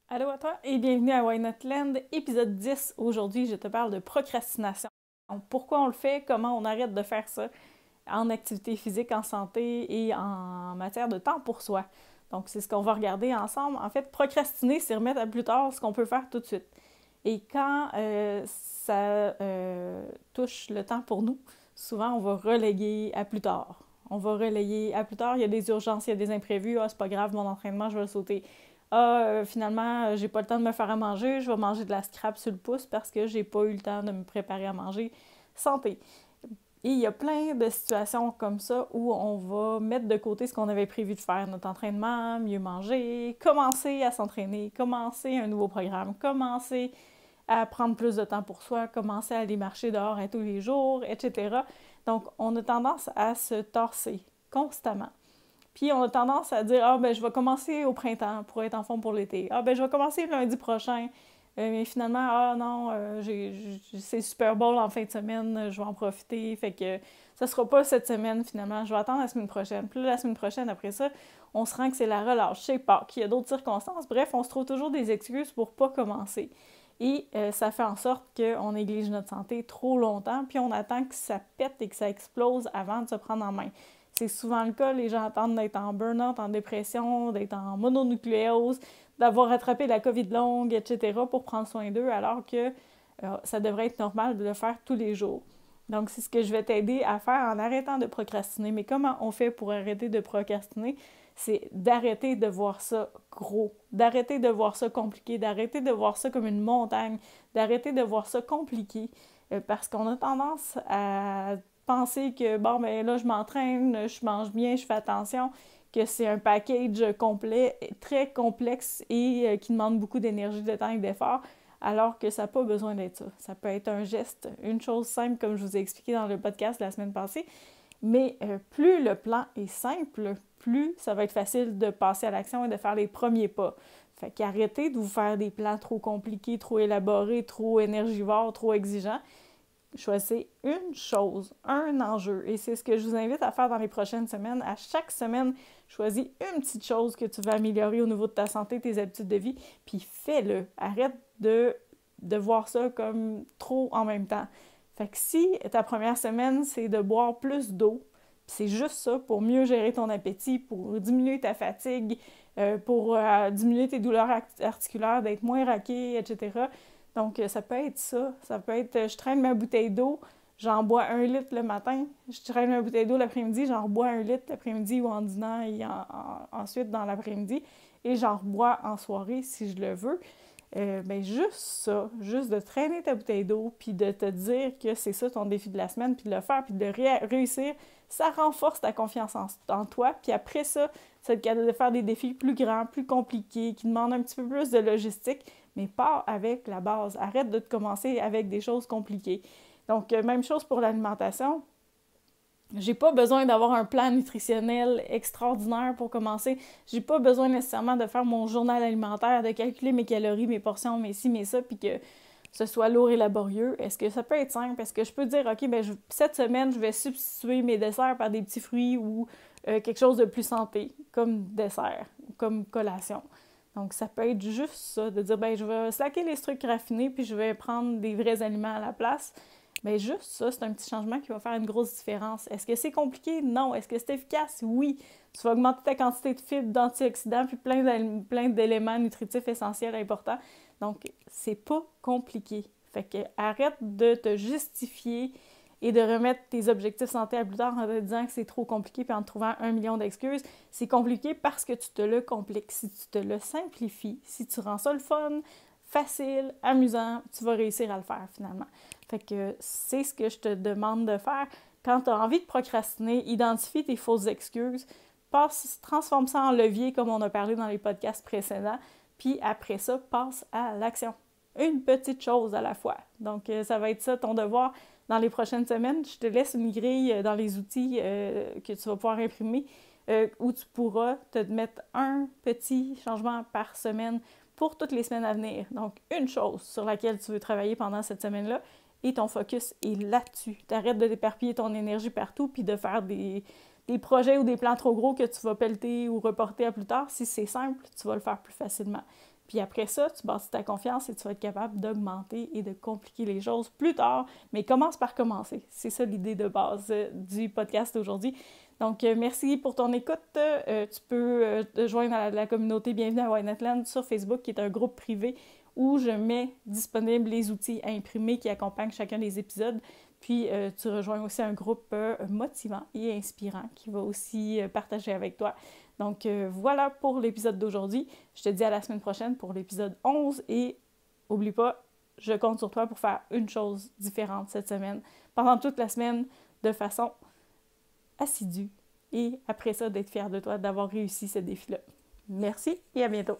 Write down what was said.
Allô à toi et bienvenue à Why Not Land, épisode 10. Aujourd'hui, je te parle de procrastination. Donc, pourquoi on le fait, comment on arrête de faire ça en activité physique, en santé et en matière de temps pour soi. Donc, c'est ce qu'on va regarder ensemble. En fait, procrastiner, c'est remettre à plus tard ce qu'on peut faire tout de suite. Et quand ça touche le temps pour nous, souvent on va reléguer à plus tard. On va relayer à plus tard, il y a des urgences, il y a des imprévus, ah c'est pas grave, mon entraînement, je vais le sauter. Finalement, j'ai pas le temps de me faire à manger, je vais manger de la scrap sur le pouce parce que j'ai pas eu le temps de me préparer à manger. Santé. Et il y a plein de situations comme ça où on va mettre de côté ce qu'on avait prévu de faire, notre entraînement, mieux manger, commencer à s'entraîner, commencer un nouveau programme, commencer à prendre plus de temps pour soi, commencer à aller marcher dehors tous les jours, etc. Donc, on a tendance à se torser constamment. Puis on a tendance à dire « Ah, ben je vais commencer au printemps pour être en forme pour l'été. Ah, ben je vais commencer lundi prochain. Mais finalement, ah non, c'est Super Bowl en fin de semaine, je vais en profiter. Fait que ça sera pas cette semaine finalement, je vais attendre la semaine prochaine. Puis là, la semaine prochaine, après ça, on se rend que c'est la relâche, je sais pas, qu'il y a d'autres circonstances. Bref, on se trouve toujours des excuses pour pas commencer. Et ça fait en sorte qu'on néglige notre santé trop longtemps, puis on attend que ça pète et que ça explose avant de se prendre en main. C'est souvent le cas, les gens attendent d'être en burn-out, en dépression, d'être en mononucléose, d'avoir attrapé la COVID longue, etc. pour prendre soin d'eux, alors que ça devrait être normal de le faire tous les jours. Donc, c'est ce que je vais t'aider à faire en arrêtant de procrastiner. Mais comment on fait pour arrêter de procrastiner? C'est d'arrêter de voir ça gros, d'arrêter de voir ça compliqué, d'arrêter de voir ça comme une montagne, d'arrêter de voir ça compliqué, parce qu'on a tendance à penser que, bon, ben là, je m'entraîne, je mange bien, je fais attention, que c'est un package complet, très complexe et qui demande beaucoup d'énergie, de temps et d'effort, alors que ça n'a pas besoin d'être ça. Ça peut être un geste, une chose simple, comme je vous ai expliqué dans le podcast la semaine passée, mais plus le plan est simple, plus ça va être facile de passer à l'action et de faire les premiers pas. Fait qu'arrêtez de vous faire des plans trop compliqués, trop élaborés, trop énergivores, trop exigeants. Choisissez une chose, un enjeu. Et c'est ce que je vous invite à faire dans les prochaines semaines. À chaque semaine, choisis une petite chose que tu veux améliorer au niveau de ta santé, tes habitudes de vie, puis fais-le. Arrête de voir ça comme trop en même temps. Fait que si ta première semaine, c'est de boire plus d'eau, c'est juste ça pour mieux gérer ton appétit, pour diminuer ta fatigue, pour diminuer tes douleurs articulaires, d'être moins raqué, etc. Donc, ça peut être ça. Ça peut être, je traîne ma bouteille d'eau, j'en bois 1 litre le matin. Je traîne ma bouteille d'eau l'après-midi, j'en rebois 1 litre l'après-midi ou en dînant et ensuite dans l'après-midi. Et j'en rebois en soirée si je le veux. Ben juste ça, juste de traîner ta bouteille d'eau, puis de te dire que c'est ça ton défi de la semaine, puis de le faire, puis de réussir, ça renforce ta confiance en toi. Puis après ça, ça te capable de faire des défis plus grands, plus compliqués, qui demandent un petit peu plus de logistique, mais pars avec la base. Arrête de te commencer avec des choses compliquées. Donc, même chose pour l'alimentation. J'ai pas besoin d'avoir un plan nutritionnel extraordinaire pour commencer. J'ai pas besoin nécessairement de faire mon journal alimentaire, de calculer mes calories, mes portions, mes ci, mes ça, puis que ce soit lourd et laborieux. Est-ce que ça peut être simple? Est-ce que je peux dire, OK, ben cette semaine, je vais substituer mes desserts par des petits fruits ou quelque chose de plus santé, comme dessert, comme collation. Donc, ça peut être juste ça, de dire, ben je vais slacker les trucs raffinés, puis je vais prendre des vrais aliments à la place. Bien, juste ça, c'est un petit changement qui va faire une grosse différence. Est-ce que c'est compliqué? Non. Est-ce que c'est efficace? Oui. Tu vas augmenter ta quantité de fibres, d'antioxydants, puis plein d'éléments nutritifs essentiels importants. Donc, c'est pas compliqué. Fait que arrête de te justifier et de remettre tes objectifs santé à plus tard en te disant que c'est trop compliqué puis en te trouvant 1 million d'excuses. C'est compliqué parce que tu te le compliques. Si tu te le simplifies, si tu rends ça le fun, facile, amusant, tu vas réussir à le faire finalement. Fait que c'est ce que je te demande de faire. Quand tu as envie de procrastiner, identifie tes fausses excuses, transforme ça en levier comme on a parlé dans les podcasts précédents, puis après ça, passe à l'action. Une petite chose à la fois. Donc, ça va être ça ton devoir dans les prochaines semaines. Je te laisse une grille dans les outils que tu vas pouvoir imprimer où tu pourras te mettre un petit changement par semaine pour toutes les semaines à venir. Donc, une chose sur laquelle tu veux travailler pendant cette semaine-là et ton focus est là-dessus. Tu arrêtes de d'éparpiller ton énergie partout puis de faire des projets ou des plans trop gros que tu vas pelleter ou reporter à plus tard. Si c'est simple, tu vas le faire plus facilement. Puis après ça, tu bâtis ta confiance et tu vas être capable d'augmenter et de compliquer les choses plus tard. Mais commence par commencer. C'est ça l'idée de base du podcast d'aujourd'hui. Donc, merci pour ton écoute. Tu peux te joindre à la communauté Bienvenue à Wynetteland sur Facebook, qui est un groupe privé où je mets disponibles les outils à imprimer qui accompagnent chacun des épisodes. Puis, tu rejoins aussi un groupe motivant et inspirant qui va aussi partager avec toi. Donc, voilà pour l'épisode d'aujourd'hui. Je te dis à la semaine prochaine pour l'épisode 11 et oublie pas, je compte sur toi pour faire une chose différente cette semaine, pendant toute la semaine, de façon assidue et après ça, d'être fière de toi d'avoir réussi ce défi-là. Merci et à bientôt!